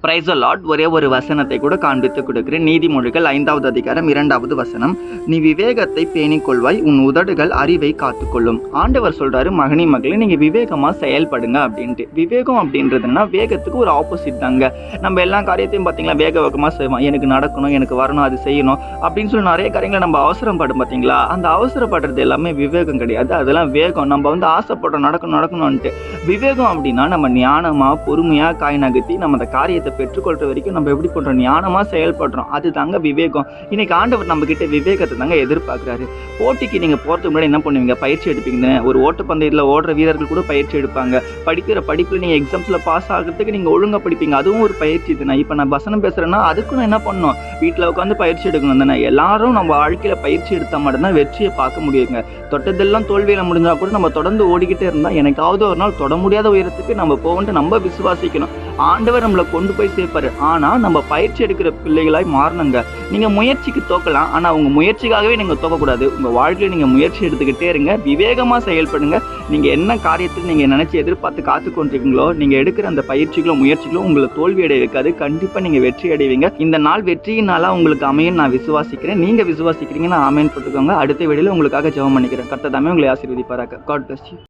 Praise the Lord. ஒரே ஒரு வசனத்தை கூட காண்பித்து கொடுக்கிறேன். நீதிமொழிகள் 5வது அதிகாரம் 2வது வசனம். நீ விவேகத்தை பேணிக் கொள்வாய், உன் உதடுகள் அறிவை காத்துக்கொள்ளும். ஆண்டவர் சொல்றாரு, மகனே மகளே, நீங்க விவேகமா செயல்படுங்க அப்படின்ட்டு. விவேகம் அப்படின்றதுன்னா வேகத்துக்கு ஒரு ஆப்போசிட் தாங்க. நம்ம எல்லா காரியத்தையும் பார்த்தீங்களா வேகமாக செய்வோம். எனக்கு நடக்கணும், எனக்கு வரணும், அது செய்யணும் அப்படின்னு சொல்லி நிறைய காரியங்களை நம்ம அவசரப்படும் பார்த்தீங்களா. அந்த அவசரப்படுறது எல்லாமே விவேகம் கிடையாது, அதெல்லாம் வேகம். நம்ம ஆசைப்படுறோம் நடக்கணும்ன்ட்டு. விவேகம் அப்படின்னா நம்ம ஞானமா பொறுமையா காய் நகர்த்தி நம்ம அந்த காரியத்தை பெற்றுக்கொள்ற வரைக்கும் நம்ம எப்படி பண்றோம், ஞானமா செயல்படுறோம். அது தாங்க விவேகம். இன்னைக்கு ஆண்டவர் நம்ம கிட்ட விவேகத்தை தாங்க எதிர்பார்க்கிறாரு. போட்டிக்கு நீங்க போறதுக்கு முன்னாடி என்ன பண்ணுவீங்க, பயிற்சி எடுப்பீங்க. ஒரு ஓட்டப்பந்தயத்தில் ஓடுற வீரர்கள் கூட பயிற்சி எடுப்பாங்க. படிக்கிற படிப்புல நீங்க எக்ஸாம்ஸ்ல பாஸ் ஆகிறதுக்கு நீங்க ஒழுங்கா படிப்பீங்க, அதுவும் ஒரு பயிற்சி தானே. இப்ப நான் வசனம் பேசுறேன்னா அதுக்கும் நான் என்ன பண்ணணும், வீட்டுல உட்காந்து பயிற்சி எடுக்கணும் தானே. எல்லாரும் நம்ம வாழ்க்கையில பயிற்சி எடுத்தா மட்டும்தான் வெற்றியை பார்க்க முடியுங்க. தொட்டதெல்லாம் தோல்வியில முடிஞ்சா கூட நம்ம தொடர்ந்து ஓடிக்கிட்டே இருந்தா எனக்காவது ஒரு நாள் தொட முடியாத உயரத்துக்கு நம்ம போகணும்னு நம்ம விசுவாசிக்கணும். ஆண்டவர் நம்மளை கொண்டு போய் சேர்ப்பாரு. ஆனா நம்ம பயிற்சி எடுக்கிற பிள்ளைகளாய் மாறணுங்க. நீங்க முயற்சிக்கு தோக்கலாம், ஆனா உங்க முயற்சிக்காகவே நீங்க தோக்கக்கூடாது. உங்க வாழ்க்கையில நீங்க முயற்சி எடுத்துக்கிட்டே இருங்க, விவேகமா செயல்படுங்க. நீங்க என்ன காரியத்தில் நீங்க நினைச்சு எதிர்பார்த்து காத்து கொண்டிருக்கீங்களோ, நீங்க எடுக்கிற அந்த பயிற்சிகளோ முயற்சிகளோ உங்களை தோல்வி அடைய வைக்காது. கண்டிப்பா நீங்க வெற்றி அடைவீங்க. இந்த நாள் வெற்றியின் நாளா உங்களுக்கு அமையும் நான் விசுவாசிக்கிறேன். நீங்க விசுவாசிக்கிறீங்கன்னா ஆமேன் போட்டுக்கோங்க. அடுத்த வீடியோல உங்களுக்காக ஜெபம் பண்ணிக்கிறேன். கர்த்தர் தாமே உங்களை ஆசீர்வதிப்பாராக. God bless you.